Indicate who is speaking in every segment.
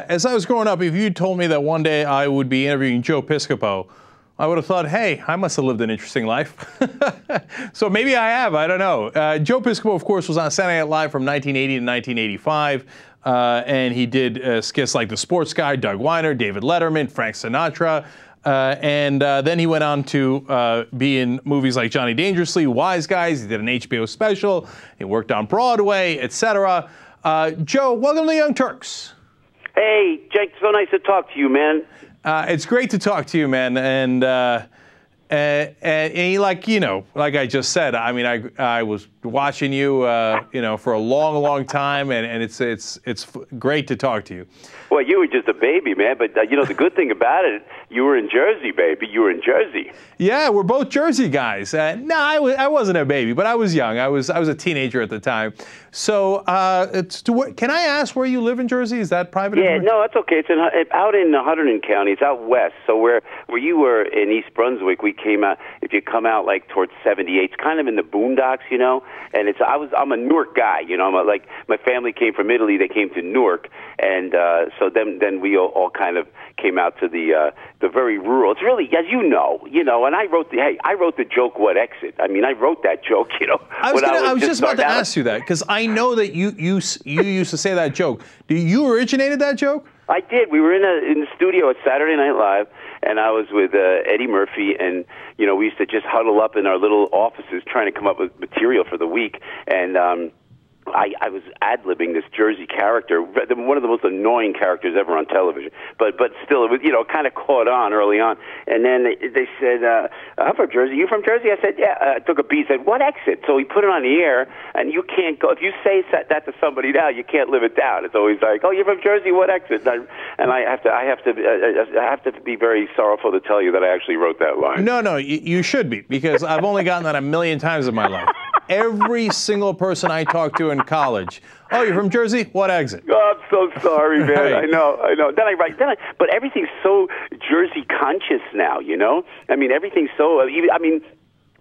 Speaker 1: As I was growing up, if you told me that one day I would be interviewing Joe Piscopo, I would have thought, hey, I must have lived an interesting life. So maybe I have, I don't know. Joe Piscopo, of course, was on Saturday Night Live from 1980 to 1985, and he did skits like The Sports Guy, Doug Weiner, David Letterman, Frank Sinatra, and then he went on to be in movies like Johnny Dangerously, Wise Guys. He did an HBO special. He worked on Broadway, etc. Joe, welcome to Young Turks.
Speaker 2: Hey, Jake, so nice to talk to you, man.
Speaker 1: It's great to talk to you, man. And like, you know, like I just said, I mean, I was watching you, you know, for a long, long time, and it's great to talk to you.
Speaker 2: Well, you were just a baby, man. But, you know, the good thing about it, you were in Jersey, baby. You were in Jersey.
Speaker 1: Yeah, we're both Jersey guys. No, I wasn't a baby, but I was young. I was a teenager at the time. So can I ask where you live in Jersey? Is that private?
Speaker 2: Yeah, no, that's okay. It's out in Hunterdon County. It's out west. So where you were in East Brunswick, we came out, if you come out like towards 78, it's kind of in the boondocks, you know. And I'm a Newark guy, you know. Like my family came from Italy. They came to Newark. And so then we all kind of came out to the very rural. It's really, as you know, and I wrote the joke, "What exit?" I mean, I wrote that joke, you know.
Speaker 1: I was just about to ask you that, because I know that you used to say that joke. You originated that joke?
Speaker 2: I did. We were in the studio at Saturday Night Live, and I was with Eddie Murphy, and you know, we used to just huddle up in our little offices trying to come up with material for the week, and I was ad-libbing this Jersey character, one of the most annoying characters ever on television. But still, it was, you know, kind of caught on early on. And then they said, I'm from Jersey. You from Jersey? I said, yeah. I took a beat, said, what exit? So he put it on the air, and you can't go. If you say that to somebody now, you can't live it down. It's always like, oh, you're from Jersey, what exit? And I have to be very sorrowful to tell you that I actually wrote that line.
Speaker 1: No, you should be, because I've only gotten that a million times in my life. Every single person I talked to in college. Oh, you're from Jersey? What exit?
Speaker 2: Oh, I'm so sorry, man.
Speaker 1: Right.
Speaker 2: I know. But everything's so Jersey conscious now, you know? I mean, everything's so, I mean,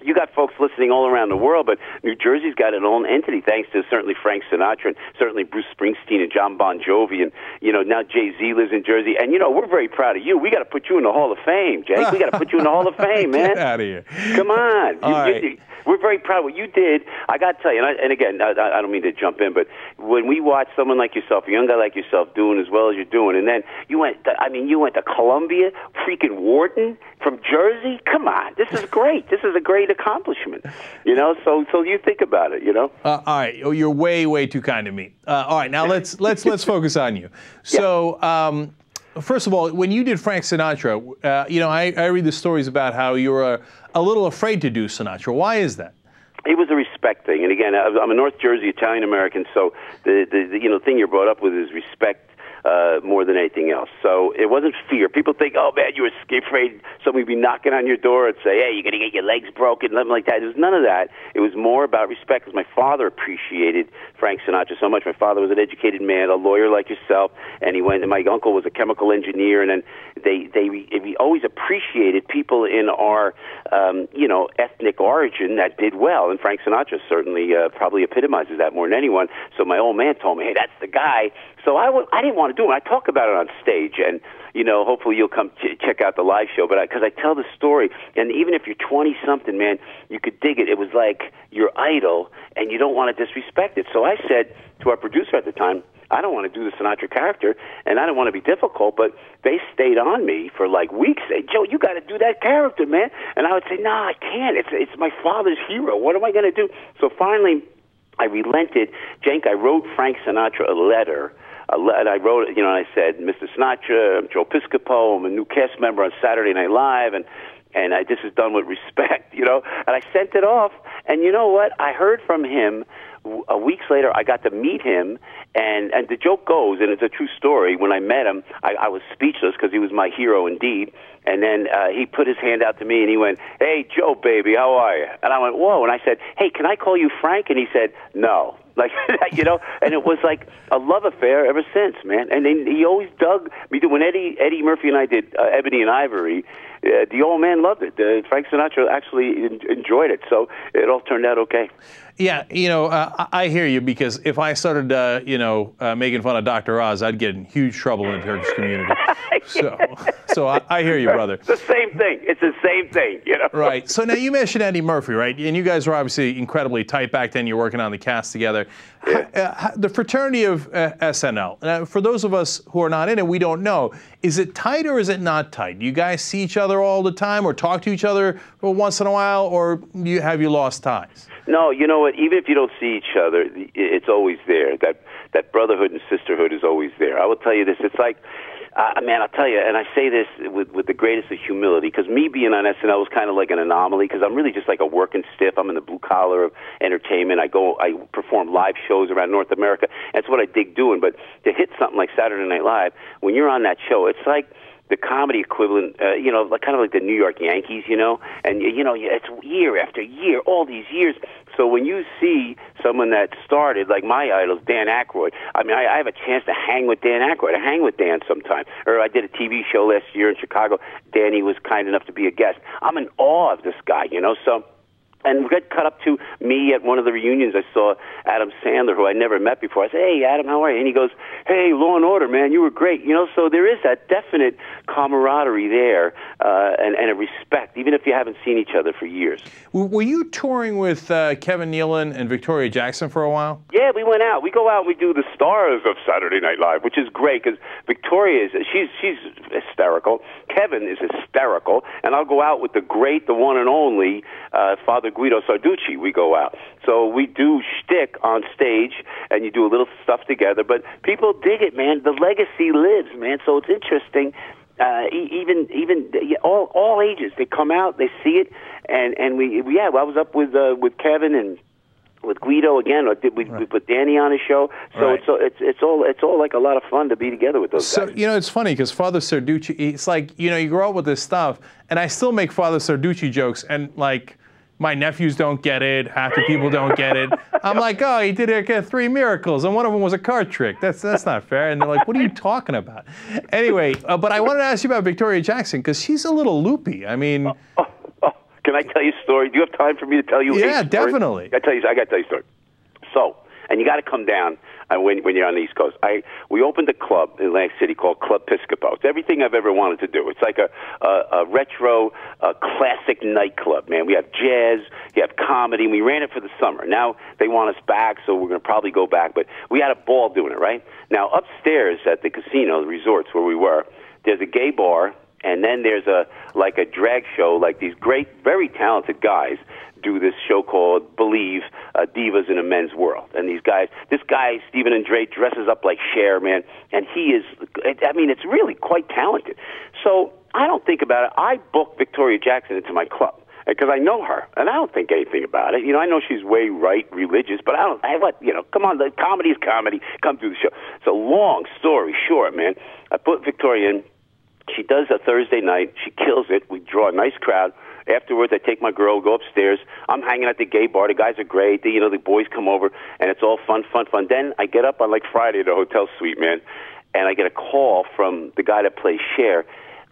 Speaker 2: you got folks listening all around the world, but New Jersey's got an own entity, thanks to certainly Frank Sinatra and certainly Bruce Springsteen and John Bon Jovi, and you know, now Jay-Z lives in Jersey, and you know, we're very proud of you. We got to put you in the Hall of Fame, Jake. We got to put you in the Hall of Fame, man.
Speaker 1: Get out of here.
Speaker 2: Come on.
Speaker 1: All right.
Speaker 2: We're very proud of what you did. I got to tell you, and again, I don't mean to jump in, but when we watch someone like yourself, a young guy like yourself, doing as well as you're doing, and then you went to Columbia, freaking Wharton, from Jersey. Come on, this is great. This is a great accomplishment, you know. So you think about it, you know.
Speaker 1: All right. Oh, you're way too kind to me. All right, now let's focus on you. So. First of all, when you did Frank Sinatra, you know, I read the stories about how you were a little afraid to do Sinatra. Why is that?
Speaker 2: It was a respect thing, and again, I'm a North Jersey Italian American, so the you know, thing you're brought up with is respect more than anything else. So it wasn't fear. People think, oh man, you were afraid somebody would be knocking on your door and say, hey, you're going to get your legs broken, nothing like that. There was none of that. It was more about respect, because my father appreciated Frank Sinatra so much. My father was an educated man, a lawyer like yourself, and my uncle was a chemical engineer, and then we always appreciated people in our you know, ethnic origin that did well, and Frank Sinatra certainly probably epitomizes that more than anyone. So my old man told me, hey, that's the guy. So I didn't want to do it. I talk about it on stage, and you know, hopefully you'll come check out the live show. But because I tell the story, and even if you're 20-something, man, you could dig it. It was like your idol, and you don't want to disrespect it. So I said to our producer at the time, I don't want to do the Sinatra character, and I don't want to be difficult, but they stayed on me for like weeks. Say, Joe, you got to do that character, man. And I would say, no, I can't. It's my father's hero. What am I going to do? So finally, I relented. Cenk, I wrote Frank Sinatra a letter. And I wrote it, you know, and I said, Mr. Sinatra, I'm Joe Piscopo, I'm a new cast member on Saturday Night Live, and this is done with respect, you know. And I sent it off, and you know what? I heard from him weeks later. I got to meet him, and the joke goes, and it's a true story, when I met him, I was speechless because he was my hero indeed. And then he put his hand out to me, and he went, hey, Joe, baby, how are you? And I went, whoa. And I said, hey, can I call you Frank? And he said, no. Like, you know, and it was like a love affair ever since, man. And then he always dug me. When Eddie Murphy and I did Ebony and Ivory, the old man loved it. Frank Sinatra actually enjoyed it, so it all turned out okay.
Speaker 1: Yeah, I hear you, because if I started, making fun of Dr. Oz, I'd get in huge trouble in the Turkish community. So I hear you, brother.
Speaker 2: It's the same thing. It's the same thing,
Speaker 1: Right. So now you mentioned Eddie Murphy, right? And you guys were obviously incredibly tight back then. You're working on the cast together.
Speaker 2: Yeah.
Speaker 1: The fraternity of SNL. For those of us who are not in it, we don't know. Is it tight or is it not tight? Do you guys see each other all the time, or talk to each other once in a while, or have you lost ties?
Speaker 2: No, you know what? Even if you don't see each other, it's always there. That brotherhood and sisterhood is always there. I will tell you this. It's like, man, I'll tell you, and I say this with the greatest of humility, because me being on SNL was kind of like an anomaly, because I'm really just like a working stiff. I'm in the blue collar of entertainment. I perform live shows around North America. That's what I dig doing. But to hit something like Saturday Night Live, when you're on that show, it's like the comedy equivalent, kind of like the New York Yankees, and, it's year after year, all these years. So when you see someone that started, like my idols, Dan Aykroyd, I mean, I have a chance to hang with Dan Aykroyd. I hang with Dan sometime. Or I did a TV show last year in Chicago. Danny was kind enough to be a guest. I'm in awe of this guy, so... And we got cut up to me at one of the reunions. I saw Adam Sandler, who I never met before. I said, "Hey, Adam, how are you?" And he goes, "Hey, Law and Order, man, you were great." So there is that definite camaraderie there, and a respect, even if you haven't seen each other for years.
Speaker 1: Were you touring with Kevin Nealon and Victoria Jackson for a while?
Speaker 2: Yeah, we went out. We go out and we do the stars of Saturday Night Live, which is great, because Victoria she's hysterical. Kevin is hysterical. And I'll go out with the great, the one and only Father Guido Sarducci. We go out. So we do shtick on stage, and you do a little stuff together. But people dig it, man. The legacy lives, man. So it's interesting. Even all ages, they come out, they see it, and I was up with Kevin and with Guido again. We put Danny on a show, so it's all like a lot of fun to be together with those guys.
Speaker 1: So it's funny, because Father Sarducci, it's like you grow up with this stuff, and I still make Father Sarducci jokes, and like my nephews don't get it, half the people don't get it. I'm like, oh, he did 3 miracles, and one of them was a card trick. That's not fair. And they're like, what are you talking about? Anyway, but I wanted to ask you about Victoria Jackson, because she's a little loopy. I mean.
Speaker 2: Can I tell you a story? Do you have time for me to tell you?
Speaker 1: Yeah, definitely.
Speaker 2: I got to tell you a story. So, and you got to come down when you're on the East Coast. We opened a club in Atlantic City called Club Piscopo. It's everything I've ever wanted to do. It's like a retro, classic nightclub, man. We have jazz, you have comedy, and we ran it for the summer. Now they want us back, so we're going to probably go back. But we had a ball doing it, right? Now upstairs at the casino, the resorts where we were, there's a gay bar. And then there's a drag show, like these great, very talented guys do this show called Believe, Divas in a Men's World. And this guy, Stephen Andre, dresses up like Cher, man, and he is, it's really quite talented. So I don't think about it. I booked Victoria Jackson into my club, because I know her, and I don't think anything about it. I know she's way right, religious, but come on, the comedy is comedy. Come through the show. So long story short, man, I put Victoria in. She does a Thursday night. She kills it. We draw a nice crowd. Afterwards, I take my girl, go upstairs. I'm hanging at the gay bar. The guys are great. The boys come over, and it's all fun. Then I get up on Friday at a hotel suite, man, and I get a call from the guy that plays Cher,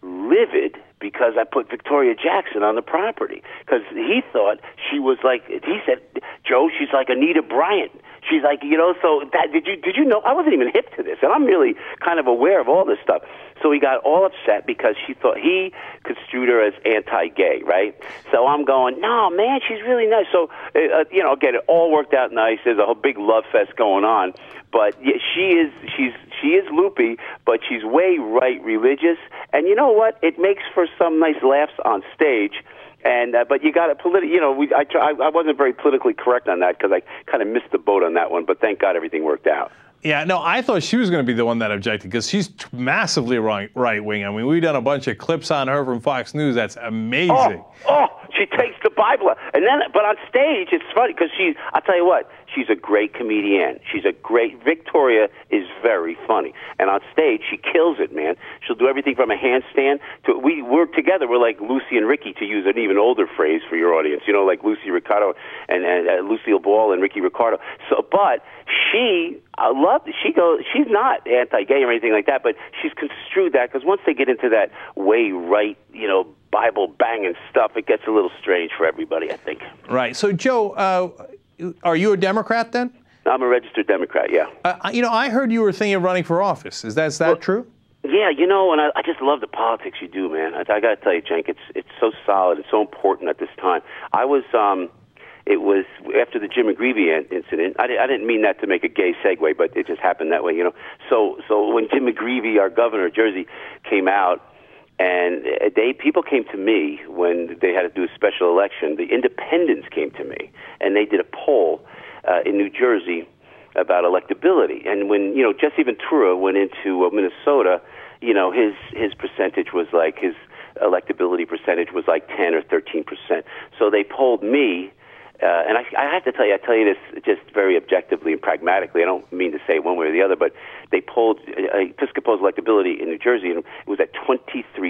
Speaker 2: livid because I put Victoria Jackson on the property, because he thought she was he said, Joe, she's like Anita Bryant. She's like, so that, did you know? I wasn't even hip to this, and I'm really kind of aware of all this stuff. So he got all upset because she thought he construed her as anti-gay, right? So I'm going, no, man, she's really nice. So, get it all worked out nice. There's a whole big love fest going on. But yeah, she is loopy, but she's way right religious. And you know what? It makes for some nice laughs on stage. And but you got to I wasn't very politically correct on that, because I kind of missed the boat on that one. But thank God everything worked out.
Speaker 1: Yeah, no, I thought she was going to be the one that objected, because she's massively right-wing. I mean, we've done a bunch of clips on her from Fox News. That's amazing.
Speaker 2: Oh, she takes the Bible. And then, but on stage, it's funny, because I'll tell you what, she's a great comedian. Victoria is very funny. And on stage, she kills it, man. She'll do everything from a handstand to, we work together. We're like Lucy and Ricky, to use an even older phrase for your audience, you know, like Lucy Ricardo and Lucille Ball and Ricky Ricardo. So, but she's not anti-gay or anything like that, but she's construed that, because once they get into that way right, you know, Bible banging stuff, it gets a little strange for everybody, I think.
Speaker 1: Right. So, Joe, are you a Democrat then?
Speaker 2: I'm a registered Democrat, yeah.
Speaker 1: You know, I heard you were thinking of running for office. Is that true?
Speaker 2: Yeah, you know, and I just love the politics you do, man. I got to tell you, Cenk, it's so solid. It's so important at this time. It was after the Jim McGreevey incident. I didn't mean that to make a gay segue, but it just happened that way, you know. So when Jim McGreevey, our governor of Jersey, came out, and people came to me when they had to do a special election. The independents came to me, and they did a poll in New Jersey about electability. And when, you know, Jesse Ventura went into Minnesota, you know, his percentage was like, his electability percentage was like 10 or 13%. So they polled me, and I have to tell you, I tell you this just very objectively and pragmatically. I don't mean to say one way or the other, but they polled Piscopo's electability in New Jersey, and it was at 23%.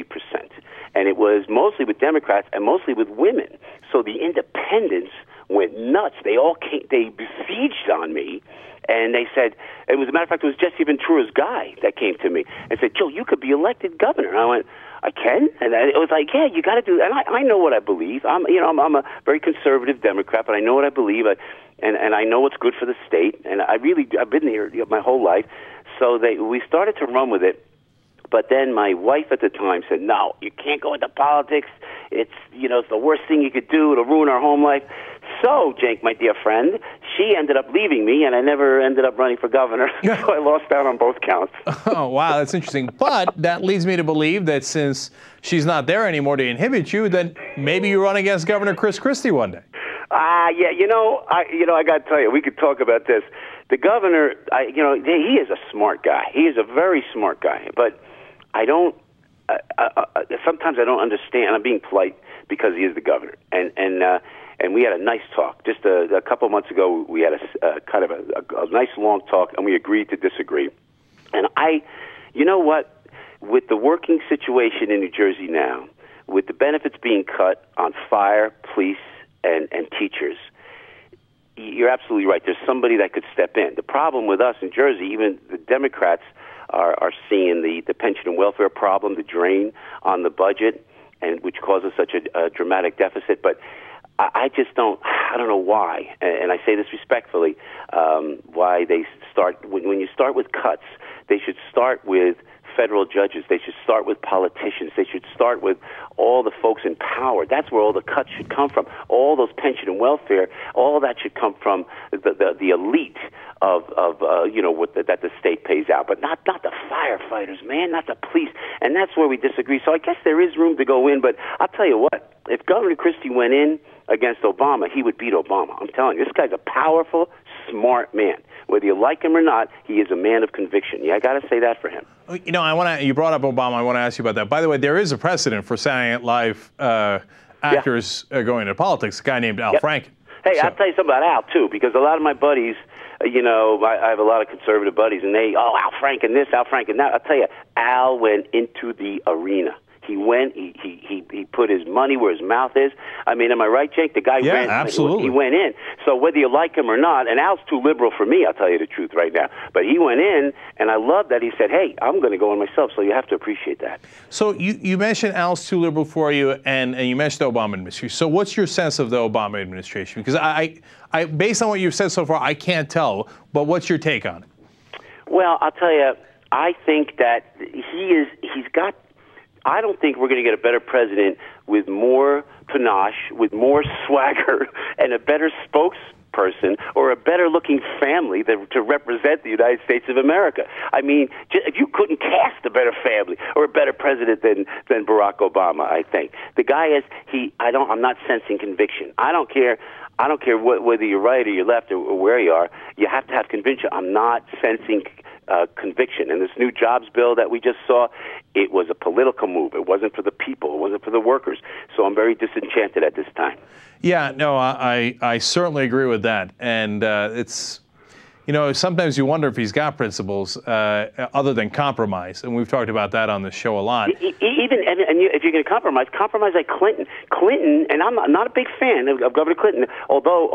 Speaker 2: And it was mostly with Democrats and mostly with women. So the independents went nuts. They all came, they besieged on me, and they said, it was, a matter of fact, it was Jesse Ventura's guy that came to me and said, Joe, you could be elected governor. And I went, I can? And it was like, yeah, you got to do that. And I know what I believe. I'm a very conservative Democrat, but I know what I believe, and I know what's good for the state. And I've been here my whole life. So we started to run with it. But then my wife at the time said, no, you can't go into politics. It's the worst thing you could do. It'll ruin our home life. So, Cenk, my dear friend, she ended up leaving me, and I never ended up running for governor. So I lost out on both counts.
Speaker 1: Oh, wow, that's interesting. But that leads me to believe that since she's not there anymore to inhibit you, then maybe you run against Governor Christie one day.
Speaker 2: Yeah, I got to tell you, we could talk about this. The governor, he is a smart guy. He is a very smart guy. But sometimes I don't understand. I'm being polite because he is the governor. And we had a nice talk. Just a couple months ago, we had a kind of a nice long talk, and we agreed to disagree. And you know what? With the working situation in New Jersey now, with the benefits being cut on fire, police, and teachers, you're absolutely right. There's somebody that could step in. The problem with us in Jersey, even the Democrats are seeing the pension and welfare problem, the drain on the budget, and which causes such a dramatic deficit. But I don't know why, and I say this respectfully, why they start, when you start with cuts, they should start with federal judges. They should start with politicians. They should start with all the folks in power. That's where all the cuts should come from. All those pension and welfare, all that should come from the elite that the state pays out, but not the firefighters, man, not the police. And that's where we disagree. So I guess there is room to go in, but I'll tell you what, if Governor Christie went in against Obama, he would beat Obama. I'm telling you, this guy's a powerful, smart man. Whether you like him or not, he is a man of conviction. Yeah, I got to say that for him.
Speaker 1: You know, you brought up Obama. I want to ask you about that. By the way, there is a precedent for Saturday Night Live actors going into politics. A guy named Al Franken.
Speaker 2: Hey, I'll tell you something about Al, too, because a lot of my buddies, I have a lot of conservative buddies, and Al Franken this, Al Franken that. I'll tell you, Al went into the arena. He went, he put his money where his mouth is. I mean, am I right, Jake? The guy ran.
Speaker 1: Absolutely.
Speaker 2: He went in. So whether you like him or not, and Al's too liberal for me, I'll tell you the truth right now. But he went in, and I love that he said, hey, I'm going to go in myself. So you have to appreciate that. So
Speaker 1: you mentioned Al's too liberal for you, and you mentioned the Obama administration. So what's your sense of the Obama administration? Because I based on what you've said so far, I can't tell. But what's your take on it?
Speaker 2: Well, I'll tell you, I think that I don't think we're going to get a better president with more panache, with more swagger, and a better spokesperson or a better-looking family to represent the United States of America. I mean, if you couldn't cast a better family or a better president than Barack Obama, I think. The guy I'm not sensing conviction. I don't care whether you're right or you're left or where you are. You have to have conviction. I'm not sensing conviction. And this new jobs bill that we just saw, it was a political move. It wasn't for the people. It wasn't for the workers. So I'm very disenchanted at this time.
Speaker 1: Yeah, no, I certainly agree with that. And it's, you know, sometimes you wonder if he's got principles other than compromise. And we've talked about that on the show a lot.
Speaker 2: Even if you're going to compromise like Clinton. Clinton, and I'm not a big fan of Governor Clinton, although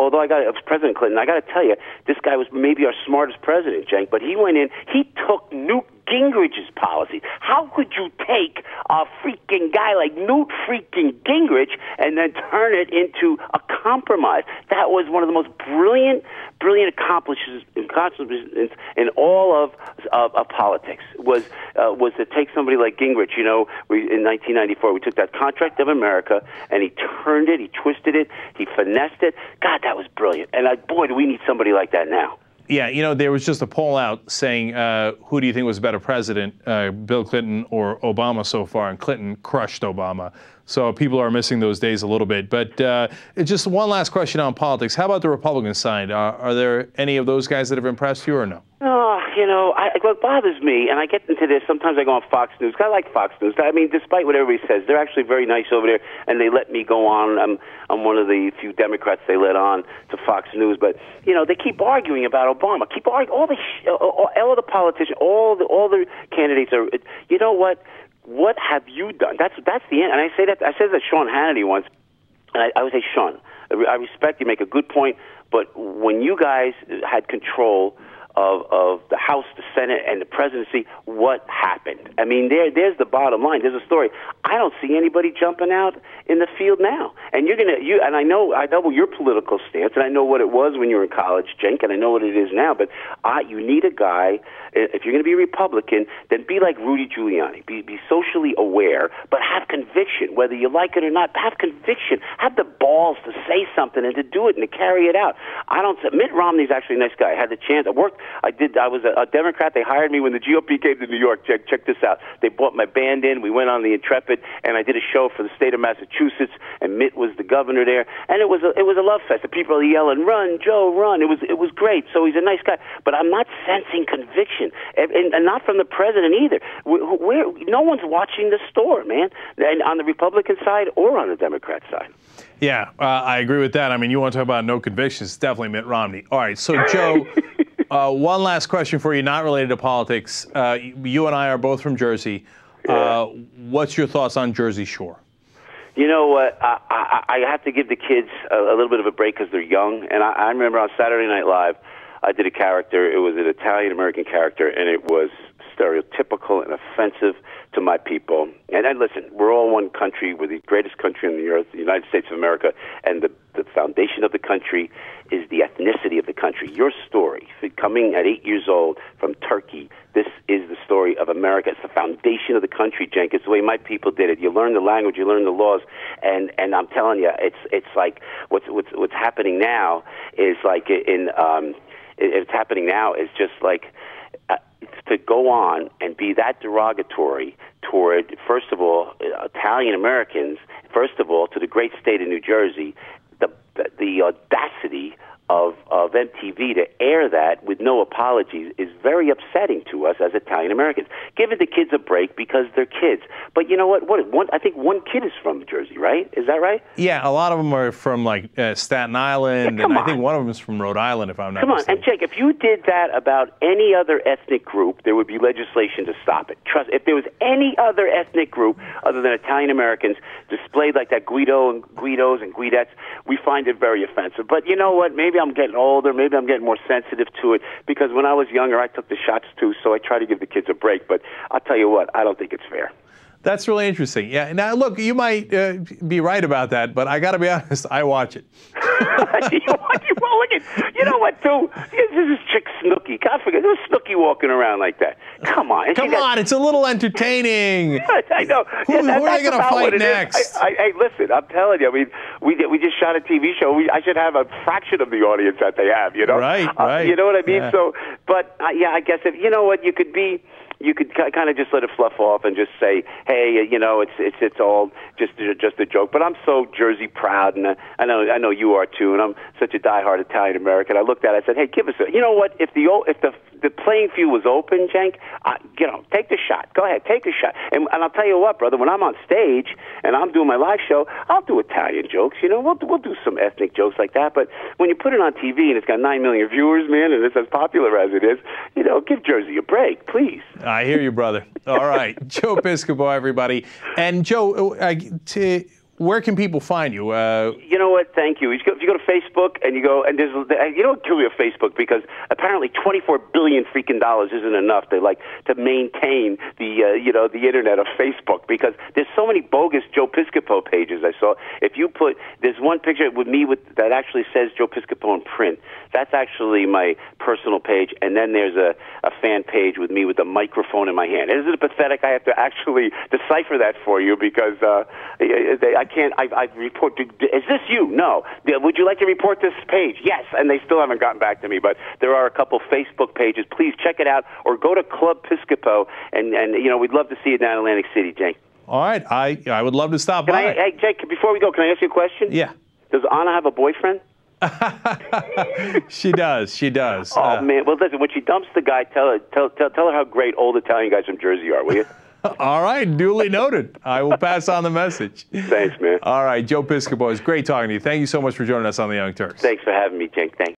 Speaker 2: President Clinton, I got to tell you, this guy was maybe our smartest president, Cenk, but he went in, he took Newt Gingrich's policy. How could you take a freaking guy like Newt freaking Gingrich and then turn it into a compromise? That was one of the most brilliant accomplishments in all of politics. Was to take somebody like Gingrich. You know, in 1994 we took that Contract of America and he turned it, he twisted it, he finessed it. God, that was brilliant. And boy, do we need somebody like that now.
Speaker 1: Yeah, you know, there was just a poll out saying, who do you think was a better president, Bill Clinton or Obama so far? And Clinton crushed Obama. So people are missing those days a little bit. But just one last question on politics. How about the Republican side? Are there any of those guys that have impressed you or no?
Speaker 2: Oh, you know, what bothers me, and I get into this, sometimes I go on Fox News. I like Fox News. I mean, despite what everybody says, they're actually very nice over there, and they let me go on. I'm one of the few Democrats they let on to Fox News. But, you know, they keep arguing about Obama. Keep arguing. All the politicians, all the candidates are, you know what? What have you done? That's the end. And I said that to Sean Hannity once, and I would say, Sean, I respect you, make a good point, but when you guys had control of the House, the Senate, and the presidency, what happened? I mean, there's the bottom line. There's a story. I don't see anybody jumping out in the field now. And and I know your political stance, and I know what it was when you were in college, Cenk, and I know what it is now. But you need a guy. If you're going to be a Republican, then be like Rudy Giuliani. Be socially aware, but have conviction, whether you like it or not. Have conviction. Have the balls to say something and to do it and to carry it out. Mitt Romney's actually a nice guy. I had the chance. I was a Democrat. They hired me when the GOP came to New York. Check this out. They brought my band in. We went on the Intrepid, and I did a show for the state of Massachusetts. And Mitt was the governor there, and it was a love fest. The people are yelling, "Run, Joe, run!" It was great. So he's a nice guy, but I'm not sensing conviction, and not from the president either. No one's watching the store, man, and on the Republican side or on the Democrat side.
Speaker 1: Yeah, I agree with that. I mean, you want to talk about no convictions? Definitely Mitt Romney. All right, so Joe. One last question for you, not related to politics. You and I are both from Jersey. What's your thoughts on Jersey Shore?
Speaker 2: You know what? I have to give the kids a little bit of a break because they're young. And I remember on Saturday Night Live, I did a character. It was an Italian-American character, and it was stereotypical and offensive to my people. And listen, we're all one country. We're the greatest country on the earth, the United States of America, and the foundation of the country is the ethnicity of the country. Your story, coming at 8 years old from Turkey, this is the story of America. It's the foundation of the country, Cenk. It's the way my people did it. You learn the language, you learn the laws, and I'm telling you, it's like what's happening now is like it's happening now is just like to go on and be that derogatory toward, first of all, Italian Americans, first of all, to the great state of New Jersey, the audacity of MTV to air that with no apologies is very upsetting to us as Italian Americans. Give the kids a break because they're kids. But you know what? I think one kid is from Jersey, right? Is that right?
Speaker 1: Yeah, a lot of them are from like Staten Island, and I think one of them is from Rhode Island, if I'm not mistaken.
Speaker 2: And Cenk, if you did that about any other ethnic group, there would be legislation to stop it. Trust. If there was any other ethnic group other than Italian Americans displayed like that, Guidos and Guidettes, we find it very offensive. But you know what? Maybe I'm getting older. Maybe I'm getting more sensitive to it because when I was younger, I took the shots too, so I try to give the kids a break. But I'll tell you what, I don't think it's fair.
Speaker 1: That's really interesting. Yeah. Now, look, you might be right about that, but I got to be honest, I watch it. You know what, too? This is chick Snooki. God forget, there's Snooki walking around like that. Come on. Come on, it's a little entertaining.
Speaker 2: I know.
Speaker 1: Who are they going to fight next?
Speaker 2: Hey, listen, I'm telling you, I mean, we just shot a TV show. I should have a fraction of the audience that they have, you know?
Speaker 1: Right.
Speaker 2: You know what I mean? Yeah. So, but, I guess, if you know what, you could be you could kind of just let it fluff off and just say, hey, you know, it's all just a joke. But I'm so Jersey proud, and I know you are too, and I'm such a diehard Italian American. I looked at it, I said, hey, give us a, you know what? If the playing field was open, Cenk, you know, take the shot. Go ahead, take a shot. And I'll tell you what, brother, when I'm on stage and I'm doing my live show, I'll do Italian jokes. You know, we'll do some ethnic jokes like that. But when you put it on TV and it's got 9 million viewers, man, and it's as popular as it is, you know, give Jersey a break, please.
Speaker 1: I hear you, brother. All right, Joe Piscopo, everybody. And Joe, where can people find you?
Speaker 2: You know what? Thank you. If you go to Facebook and you go, and there's, you don't kill me with Facebook because apparently $24 billion freaking dollars isn't enough to maintain the internet of Facebook, because there's so many bogus Joe Piscopo pages I saw. If you put, there's one picture with me that actually says Joe Piscopo in print. That's actually my personal page, and then there's a fan page with me with a microphone in my hand. Isn't it pathetic? I have to actually decipher that for you because I can't. I report. Is this you? No. Would you like to report this page? Yes. And they still haven't gotten back to me. But there are a couple Facebook pages. Please check it out, or go to Club Piscopo, and you know, we'd love to see you down in Atlantic City, Cenk.
Speaker 1: All right. I would love to stop by.
Speaker 2: Hey, Cenk, before we go, can I ask you a question?
Speaker 1: Yeah.
Speaker 2: Does Anna have a boyfriend?
Speaker 1: She does. She does.
Speaker 2: Oh man. Well, listen. When she dumps the guy, tell her how great old Italian guys from Jersey are, will you?
Speaker 1: All right, duly noted. I will pass on the message.
Speaker 2: Thanks, man.
Speaker 1: All right, Joe Piscopo, it's great talking to you. Thank you so much for joining us on the Young Turks.
Speaker 2: Thanks for having me, Cenk. Thanks.